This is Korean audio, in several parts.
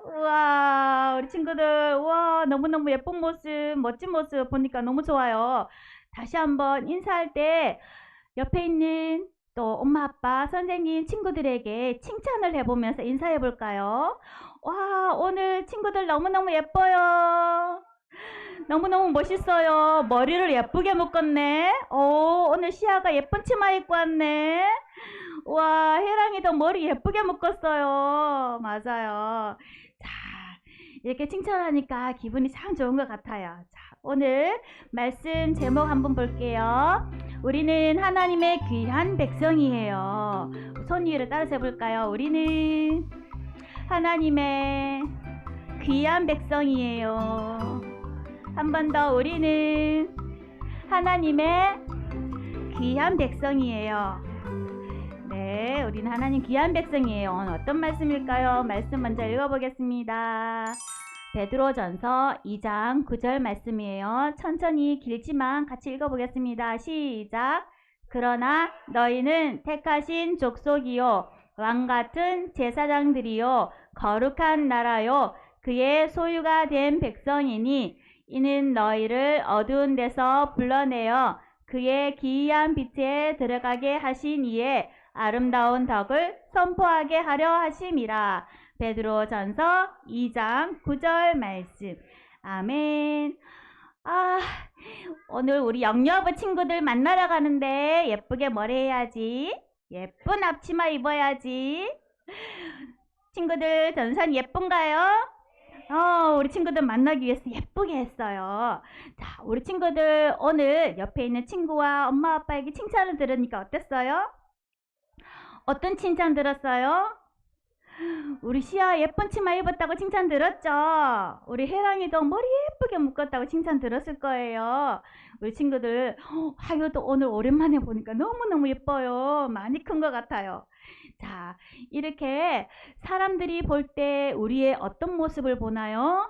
우와, 우리 친구들, 우와, 너무너무 예쁜 모습, 멋진 모습 보니까 너무 좋아요. 다시 한번 인사할 때 옆에 있는 또 엄마, 아빠, 선생님, 친구들에게 칭찬을 해보면서 인사해 볼까요? 와, 오늘 친구들 너무너무 예뻐요. 너무너무 멋있어요. 머리를 예쁘게 묶었네. 오늘 시아가 예쁜 치마 입고 왔네. 와, 혜랑이도 머리 예쁘게 묶었어요. 맞아요. 자, 이렇게 칭찬하니까 기분이 참 좋은 것 같아요. 자, 오늘 말씀 제목 한번 볼게요. 우리는 하나님의 귀한 백성이에요. 손 위를 따라서 해볼까요? 우리는 하나님의 귀한 백성이에요. 한 번 더, 우리는 하나님의 귀한 백성이에요. 네, 우리는 하나님 귀한 백성이에요. 오늘 어떤 말씀일까요? 말씀 먼저 읽어보겠습니다. 베드로전서 2장 9절 말씀이에요. 천천히 길지만 같이 읽어보겠습니다. 시작. 그러나 너희는 택하신 족속이요 왕같은 제사장들이요 거룩한 나라요 그의 소유가 된 백성이니 이는 너희를 어두운 데서 불러내어 그의 기이한 빛에 들어가게 하신 이에 아름다운 덕을 선포하게 하려 하심이라. 베드로전서 2장 9절 말씀. 아멘. 오늘 우리 영여부 친구들 만나러 가는데 예쁘게 머리 해야지. 예쁜 앞치마 입어야지. 친구들 전선 예쁜가요? 우리 친구들 만나기 위해서 예쁘게 했어요. 자, 우리 친구들 오늘 옆에 있는 친구와 엄마 아빠에게 칭찬을 들으니까 어땠어요? 어떤 칭찬 들었어요? 우리 시아 예쁜 치마 입었다고 칭찬 들었죠? 우리 혜랑이도 머리 예쁘게 묶었다고 칭찬 들었을 거예요. 우리 친구들 하유도 오늘 오랜만에 보니까 너무너무 예뻐요. 많이 큰 것 같아요. 자, 이렇게 사람들이 볼 때 우리의 어떤 모습을 보나요?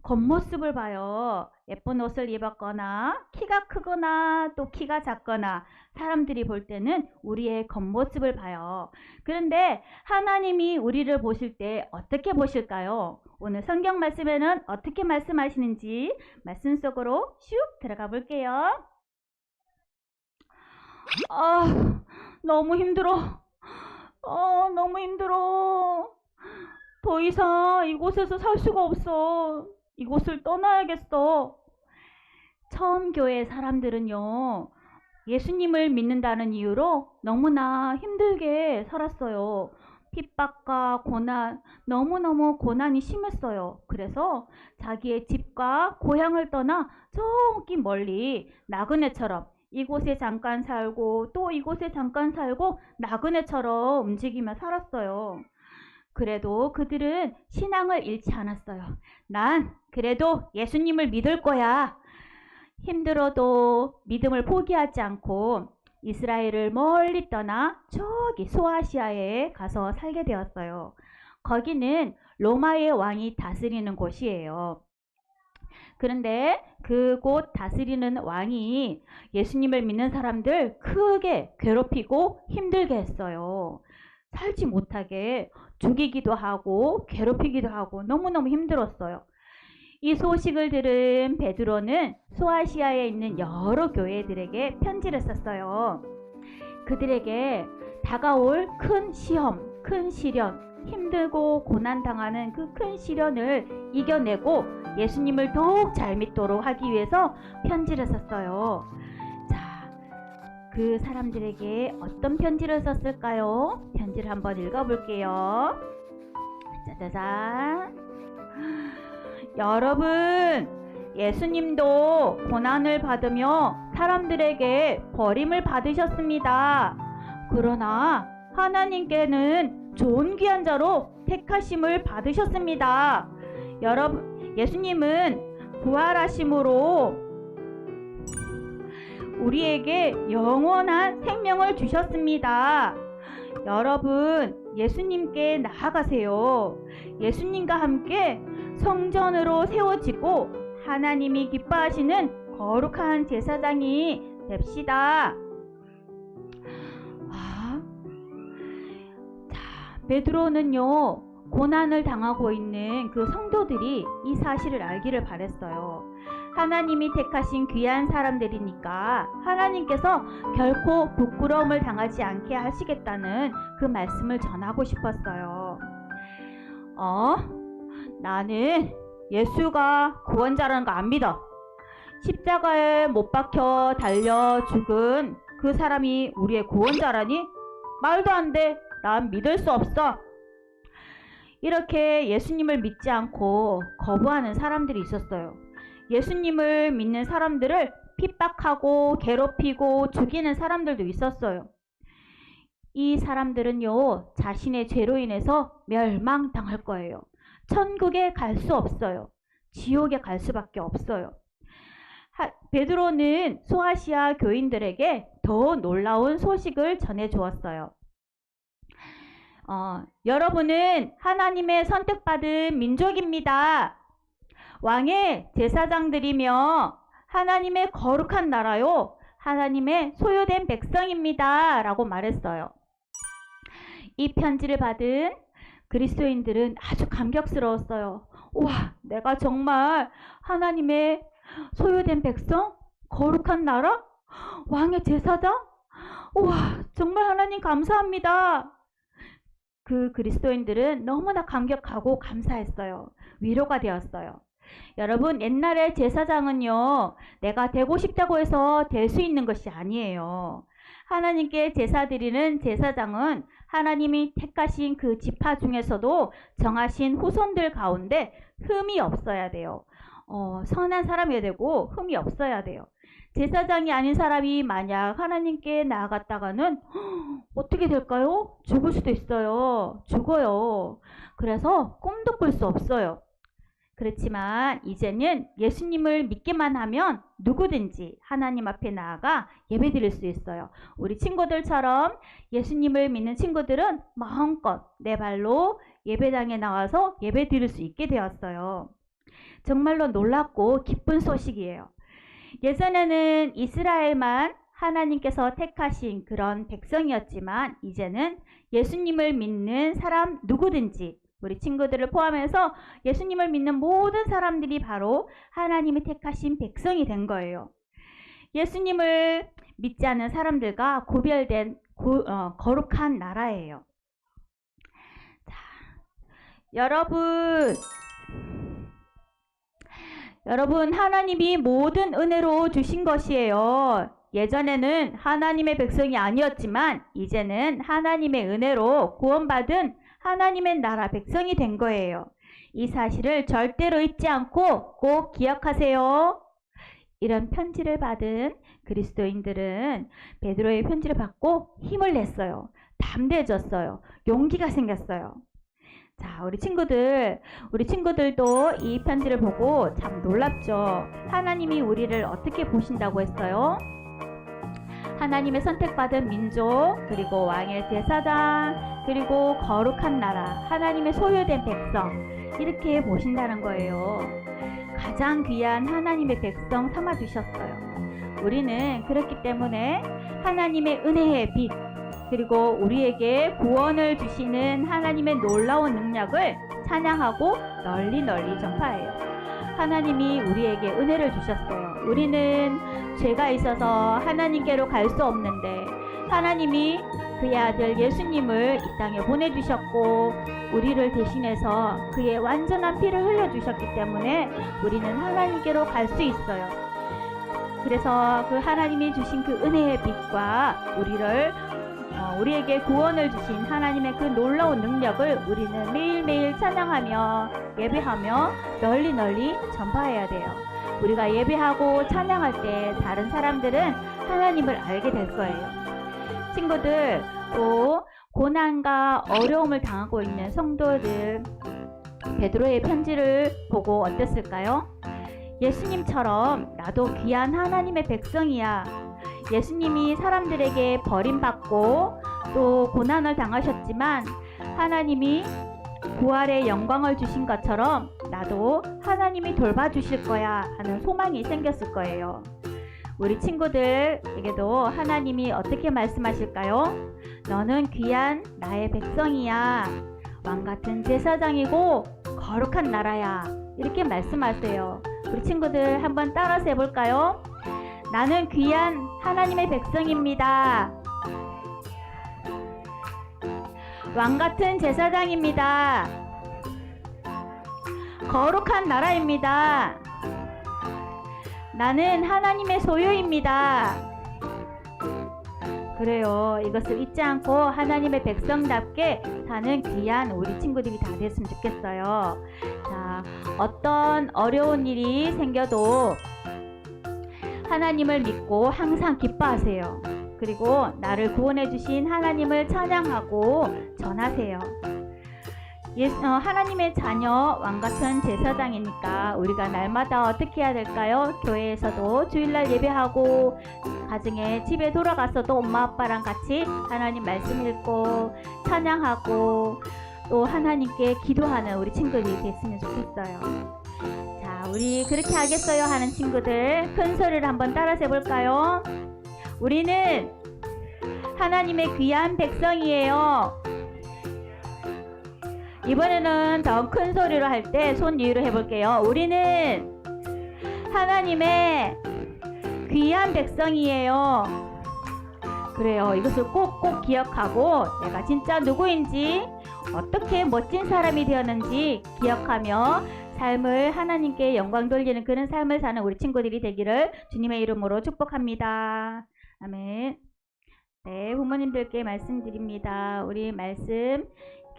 겉모습을 봐요. 예쁜 옷을 입었거나 키가 크거나 또 키가 작거나 사람들이 볼 때는 우리의 겉모습을 봐요. 그런데 하나님이 우리를 보실 때 어떻게 보실까요? 오늘 성경 말씀에는 어떻게 말씀하시는지 말씀 속으로 슉 들어가 볼게요. 너무 힘들어. 너무 힘들어. 더 이상 이곳에서 살 수가 없어. 이곳을 떠나야겠어. 처음 교회 사람들은요, 예수님을 믿는다는 이유로 너무나 힘들게 살았어요. 핍박과 고난, 너무너무 고난이 심했어요. 그래서 자기의 집과 고향을 떠나 저기 멀리 나그네처럼 이곳에 잠깐 살고 또 이곳에 잠깐 살고 나그네처럼 움직이며 살았어요. 그래도 그들은 신앙을 잃지 않았어요. 난 그래도 예수님을 믿을 거야. 힘들어도 믿음을 포기하지 않고 이스라엘을 멀리 떠나 저기 소아시아에 가서 살게 되었어요. 거기는 로마의 왕이 다스리는 곳이에요. 그런데 그곳 다스리는 왕이 예수님을 믿는 사람들 크게 괴롭히고 힘들게 했어요. 살지 못하게 죽이기도 하고 괴롭히기도 하고 너무너무 힘들었어요. 이 소식을 들은 베드로는 소아시아에 있는 여러 교회들에게 편지를 썼어요. 그들에게 다가올 큰 시험, 큰 시련, 힘들고 고난당하는 그 큰 시련을 이겨내고 예수님을 더욱 잘 믿도록 하기 위해서 편지를 썼어요. 자, 그 사람들에게 어떤 편지를 썼을까요? 편지를 한번 읽어볼게요. 짜자잔. 여러분, 예수님도 고난을 받으며 사람들에게 버림을 받으셨습니다. 그러나 하나님께는 좋은 귀한 자로 택하심을 받으셨습니다. 여러분, 예수님은 부활하심으로 우리에게 영원한 생명을 주셨습니다. 여러분, 예수님께 나아가세요. 예수님과 함께 성전으로 세워지고 하나님이 기뻐하시는 거룩한 제사장이 됩시다. 자, 베드로는요, 고난을 당하고 있는 그 성도들이 이 사실을 알기를 바랬어요. 하나님이 택하신 귀한 사람들이니까 하나님께서 결코 부끄러움을 당하지 않게 하시겠다는 그 말씀을 전하고 싶었어요. 나는 예수가 구원자라는 거 안 믿어. 십자가에 못 박혀 달려 죽은 그 사람이 우리의 구원자라니? 말도 안 돼. 난 믿을 수 없어. 이렇게 예수님을 믿지 않고 거부하는 사람들이 있었어요. 예수님을 믿는 사람들을 핍박하고 괴롭히고 죽이는 사람들도 있었어요. 이 사람들은요, 자신의 죄로 인해서 멸망당할 거예요. 천국에 갈 수 없어요. 지옥에 갈 수밖에 없어요. 베드로는 소아시아 교인들에게 더 놀라운 소식을 전해 주었어요. 여러분은 하나님의 선택받은 민족입니다. 왕의 제사장들이며 하나님의 거룩한 나라요, 하나님의 소유된 백성입니다 라고 말했어요. 이 편지를 받은 그리스도인들은 아주 감격스러웠어요. 우와, 내가 정말 하나님의 소유된 백성? 거룩한 나라? 왕의 제사장? 우와, 정말 하나님 감사합니다. 그 그리스도인들은 너무나 감격하고 감사했어요. 위로가 되었어요. 여러분, 옛날에 제사장은요, 내가 되고 싶다고 해서 될 수 있는 것이 아니에요. 하나님께 제사 드리는 제사장은 하나님이 택하신 그 지파 중에서도 정하신 후손들 가운데 흠이 없어야 돼요. 선한 사람이어야 되고 흠이 없어야 돼요. 제사장이 아닌 사람이 만약 하나님께 나아갔다가는 어떻게 될까요? 죽을 수도 있어요. 죽어요. 그래서 꿈도 꿀 수 없어요. 그렇지만 이제는 예수님을 믿기만 하면 누구든지 하나님 앞에 나아가 예배드릴 수 있어요. 우리 친구들처럼 예수님을 믿는 친구들은 마음껏 내 발로 예배당에 나와서 예배드릴 수 있게 되었어요. 정말로 놀랍고 기쁜 소식이에요. 예전에는 이스라엘만 하나님께서 택하신 그런 백성이었지만 이제는 예수님을 믿는 사람 누구든지, 우리 친구들을 포함해서 예수님을 믿는 모든 사람들이 바로 하나님이 택하신 백성이 된 거예요. 예수님을 믿지 않는 사람들과 구별된 거룩한 나라예요. 자, 여러분, 하나님이 모든 은혜로 주신 것이에요. 예전에는 하나님의 백성이 아니었지만 이제는 하나님의 은혜로 구원받은 하나님의 나라 백성이 된 거예요. 이 사실을 절대로 잊지 않고 꼭 기억하세요. 이런 편지를 받은 그리스도인들은 베드로의 편지를 받고 힘을 냈어요. 담대해졌어요. 용기가 생겼어요. 자, 우리 친구들도 이 편지를 보고 참 놀랍죠. 하나님이 우리를 어떻게 보신다고 했어요? 하나님의 선택받은 민족, 그리고 왕의 제사장, 그리고 거룩한 나라, 하나님의 소유된 백성, 이렇게 보신다는 거예요. 가장 귀한 하나님의 백성 삼아주셨어요. 우리는 그렇기 때문에 하나님의 은혜의 빛, 그리고 우리에게 구원을 주시는 하나님의 놀라운 능력을 찬양하고 널리 전파해요. 하나님이 우리에게 은혜를 주셨어요. 우리는 죄가 있어서 하나님께로 갈 수 없는데 하나님이 그의 아들 예수님을 이 땅에 보내주셨고 우리를 대신해서 그의 완전한 피를 흘려주셨기 때문에 우리는 하나님께로 갈 수 있어요. 그래서 그 하나님이 주신 그 은혜의 빛과 우리에게 구원을 주신 하나님의 그 놀라운 능력을 우리는 매일매일 찬양하며 예배하며 널리 전파해야 돼요. 우리가 예배하고 찬양할 때 다른 사람들은 하나님을 알게 될 거예요. 친구들, 또 고난과 어려움을 당하고 있는 성도들, 베드로의 편지를 보고 어땠을까요? 예수님처럼 나도 귀한 하나님의 백성이야. 예수님이 사람들에게 버림받고 또 고난을 당하셨지만 하나님이 부활의 영광을 주신 것처럼 나도 하나님이 돌봐주실 거야 하는 소망이 생겼을 거예요. 우리 친구들에게도 하나님이 어떻게 말씀하실까요? 너는 귀한 나의 백성이야. 왕같은 제사장이고 거룩한 나라야. 이렇게 말씀하세요. 우리 친구들 한번 따라서 해볼까요? 나는 귀한 하나님의 백성입니다. 왕같은 제사장입니다. 거룩한 나라입니다. 나는 하나님의 소유입니다. 그래요. 이것을 잊지 않고 하나님의 백성답게 사는 귀한 우리 친구들이 다 됐으면 좋겠어요. 자, 어떤 어려운 일이 생겨도 하나님을 믿고 항상 기뻐하세요. 그리고 나를 구원해 주신 하나님을 찬양하고 전하세요. 하나님의 자녀 왕같은 제사장이니까 우리가 날마다 어떻게 해야 될까요? 교회에서도 주일날 예배하고 가정에 집에 돌아가서도 엄마 아빠랑 같이 하나님 말씀 읽고 찬양하고 또 하나님께 기도하는 우리 친구들이 됐으면 좋겠어요. 자, 우리 그렇게 하겠어요 하는 친구들 큰 소리를 한번 따라서 해볼까요? 우리는 하나님의 귀한 백성이에요. 이번에는 더 큰 소리로 할 때 손 위로 해볼게요. 우리는 하나님의 귀한 백성이에요. 그래요. 이것을 꼭꼭 기억하고 내가 진짜 누구인지 어떻게 멋진 사람이 되었는지 기억하며 삶을 하나님께 영광 돌리는 그런 삶을 사는 우리 친구들이 되기를 주님의 이름으로 축복합니다. 아멘. 네, 부모님들께 말씀드립니다. 우리 말씀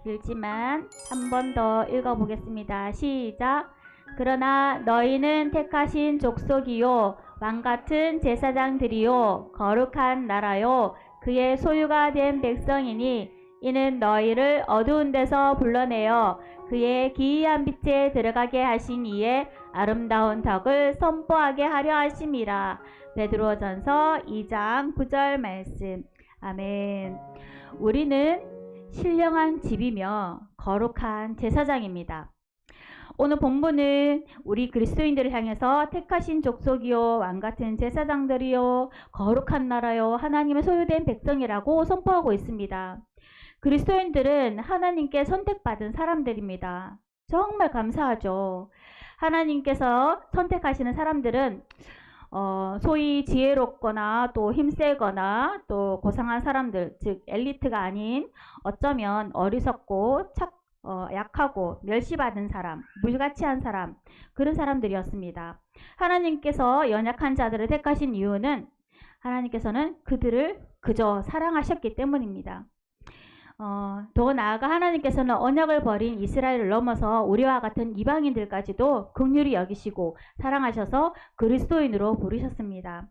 길지만 한 번 더 읽어보겠습니다. 시작. 그러나 너희는 택하신 족속이요 왕같은 제사장들이요 거룩한 나라요 그의 소유가 된 백성이니 이는 너희를 어두운 데서 불러내어 그의 기이한 빛에 들어가게 하신 이의 아름다운 덕을 선포하게 하려 하심이라. 베드로전서 2장 9절 말씀. 아멘. 우리는 신령한 집이며 거룩한 제사장입니다. 오늘 본문은 우리 그리스도인들을 향해서 택하신 족속이요 왕같은 제사장들이요 거룩한 나라요 하나님의 소유된 백성이라고 선포하고 있습니다. 그리스도인들은 하나님께 선택받은 사람들입니다. 정말 감사하죠. 하나님께서 선택하시는 사람들은 소위 지혜롭거나 또 힘세거나 또 고상한 사람들, 즉 엘리트가 아닌 어쩌면 어리석고 약하고 멸시받은 사람, 물가치한 사람, 그런 사람들이었습니다. 하나님께서 연약한 자들을 택하신 이유는 하나님께서는 그들을 그저 사랑하셨기 때문입니다. 더 나아가 하나님께서는 언약을 버린 이스라엘을 넘어서 우리와 같은 이방인들까지도 긍휼히 여기시고 사랑하셔서 그리스도인으로 부르셨습니다.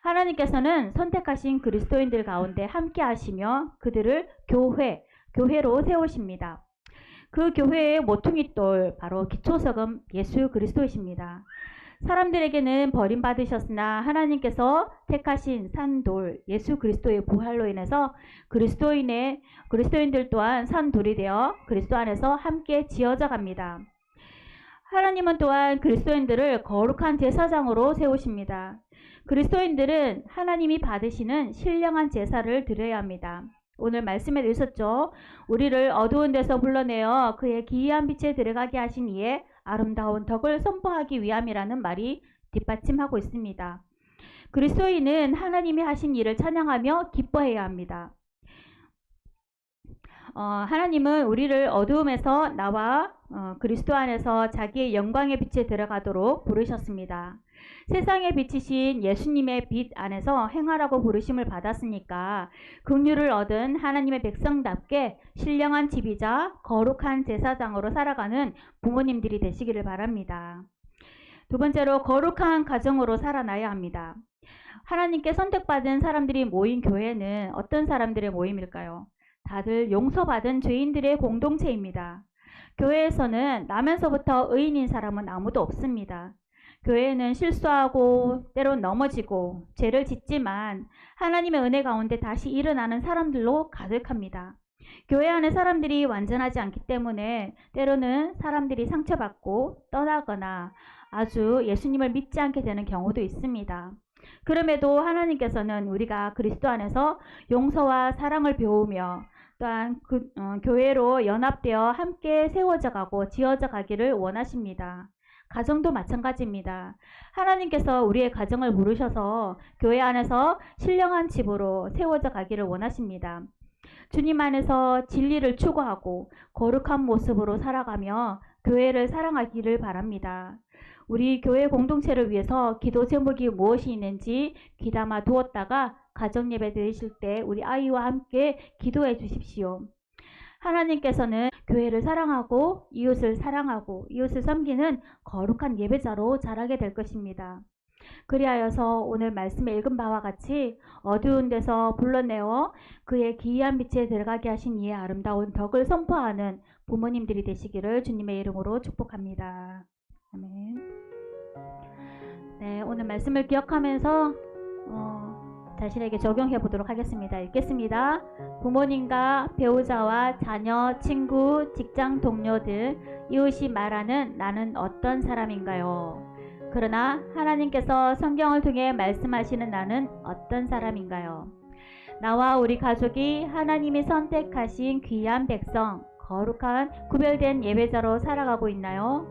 하나님께서는 선택하신 그리스도인들 가운데 함께 하시며 그들을 교회로 세우십니다. 그 교회의 모퉁이돌 바로 기초석은 예수 그리스도이십니다. 사람들에게는 버림받으셨으나 하나님께서 택하신 산돌 예수 그리스도의 부활로 인해서 그리스도인들 또한 산돌이 되어 그리스도 안에서 함께 지어져 갑니다. 하나님은 또한 그리스도인들을 거룩한 제사장으로 세우십니다. 그리스도인들은 하나님이 받으시는 신령한 제사를 드려야 합니다. 오늘 말씀에 있었죠. 우리를 어두운 데서 불러내어 그의 기이한 빛에 들어가게 하신 이의 아름다운 덕을 선포하기 위함이라는 말이 뒷받침하고 있습니다. 그리스도인은 하나님이 하신 일을 찬양하며 기뻐해야 합니다. 하나님은 우리를 어두움에서 나와 그리스도 안에서 자기의 영광의 빛에 들어가도록 부르셨습니다. 세상에 비치신 예수님의 빛 안에서 행하라고 부르심을 받았으니까 긍휼을 얻은 하나님의 백성답게 신령한 집이자 거룩한 제사장으로 살아가는 부모님들이 되시기를 바랍니다. 두 번째로 거룩한 가정으로 살아나야 합니다. 하나님께 선택받은 사람들이 모인 교회는 어떤 사람들의 모임일까요? 다들 용서받은 죄인들의 공동체입니다. 교회에서는 나면서부터 의인인 사람은 아무도 없습니다. 교회에는 실수하고 때론 넘어지고 죄를 짓지만 하나님의 은혜 가운데 다시 일어나는 사람들로 가득합니다. 교회 안에 사람들이 완전하지 않기 때문에 때로는 사람들이 상처받고 떠나거나 아주 예수님을 믿지 않게 되는 경우도 있습니다. 그럼에도 하나님께서는 우리가 그리스도 안에서 용서와 사랑을 배우며 또한 교회로 연합되어 함께 세워져 가고 지어져 가기를 원하십니다. 가정도 마찬가지입니다. 하나님께서 우리의 가정을 부르셔서 교회 안에서 신령한 집으로 세워져 가기를 원하십니다. 주님 안에서 진리를 추구하고 거룩한 모습으로 살아가며 교회를 사랑하기를 바랍니다. 우리 교회 공동체를 위해서 기도 제목이 무엇이 있는지 귀담아 두었다가 가정 예배 드리실 때 우리 아이와 함께 기도해 주십시오. 하나님께서는 교회를 사랑하고 이웃을 섬기는 거룩한 예배자로 자라게 될 것입니다. 그리하여서 오늘 말씀에 읽은 바와 같이 어두운 데서 불러내어 그의 기이한 빛에 들어가게 하신 이의 아름다운 덕을 선포하는 부모님들이 되시기를 주님의 이름으로 축복합니다. 아멘. 네, 오늘 말씀을 기억하면서 자신에게 적용해 보도록 하겠습니다. 읽겠습니다. 부모님과 배우자와 자녀, 친구, 직장 동료들, 이웃이 말하는 나는 어떤 사람인가요? 그러나 하나님께서 성경을 통해 말씀하시는 나는 어떤 사람인가요? 나와 우리 가족이 하나님이 선택하신 귀한 백성, 거룩한 구별된 예배자로 살아가고 있나요?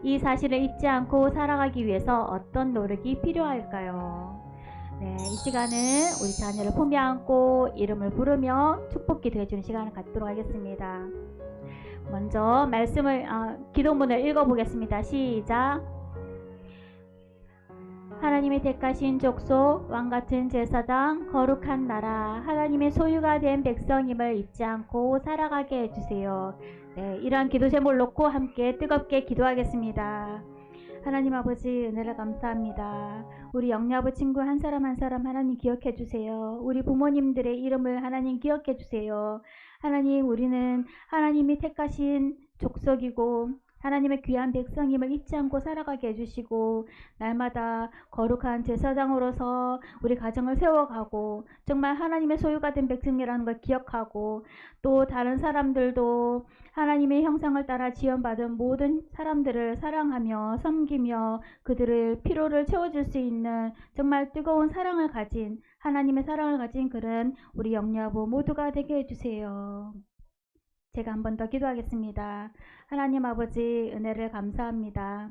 이 사실을 잊지 않고 살아가기 위해서 어떤 노력이 필요할까요? 네, 이 시간은 우리 자녀를 품에 안고 이름을 부르며 축복 기도해 주는 시간을 갖도록 하겠습니다. 먼저 기도문을 읽어보겠습니다. 시작. 하나님의 택하신 족속, 왕같은 제사장, 거룩한 나라, 하나님의 소유가 된 백성임을 잊지 않고 살아가게 해주세요. 네, 이러한 기도 제목을 놓고 함께 뜨겁게 기도하겠습니다. 하나님 아버지 은혜를 감사합니다. 우리 영야부 친구 한 사람 한 사람 하나님 기억해 주세요. 우리 부모님들의 이름을 하나님 기억해 주세요. 하나님, 우리는 하나님이 택하신 족속이고 하나님의 귀한 백성임을 잊지 않고 살아가게 해주시고 날마다 거룩한 제사장으로서 우리 가정을 세워가고 정말 하나님의 소유가 된 백성이라는 걸 기억하고 또 다른 사람들도 하나님의 형상을 따라 지원받은 모든 사람들을 사랑하며 섬기며 그들의 필요를 채워줄 수 있는 정말 뜨거운 사랑을 가진 하나님의 사랑을 가진 그런 우리 영야부 모두가 되게 해주세요. 제가 한 번 더 기도하겠습니다. 하나님 아버지 은혜를 감사합니다.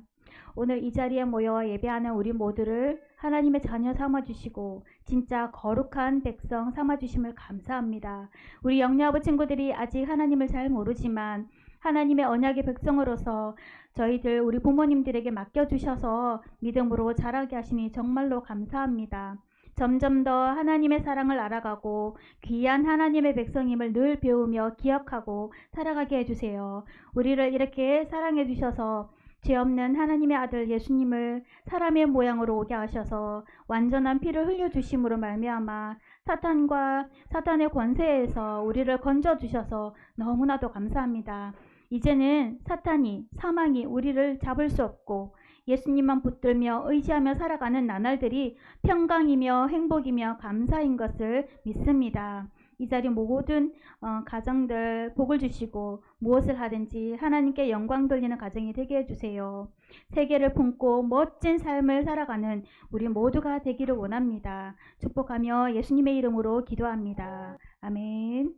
오늘 이 자리에 모여 예배하는 우리 모두를 하나님의 자녀 삼아주시고 진짜 거룩한 백성 삼아주심을 감사합니다. 우리 영야부 친구들이 아직 하나님을 잘 모르지만 하나님의 언약의 백성으로서 저희들 우리 부모님들에게 맡겨주셔서 믿음으로 자라게 하시니 정말로 감사합니다. 점점 더 하나님의 사랑을 알아가고 귀한 하나님의 백성임을 늘 배우며 기억하고 살아가게 해주세요. 우리를 이렇게 사랑해 주셔서 죄 없는 하나님의 아들 예수님을 사람의 모양으로 오게 하셔서 완전한 피를 흘려주심으로 말미암아 사탄의 권세에서 우리를 건져주셔서 너무나도 감사합니다. 이제는 사망이 우리를 잡을 수 없고 예수님만 붙들며 의지하며 살아가는 나날들이 평강이며 행복이며 감사인 것을 믿습니다. 이 자리 모든 가정들 복을 주시고 무엇을 하든지 하나님께 영광 돌리는 가정이 되게 해주세요. 세계를 품고 멋진 삶을 살아가는 우리 모두가 되기를 원합니다. 축복하며 예수님의 이름으로 기도합니다. 아멘.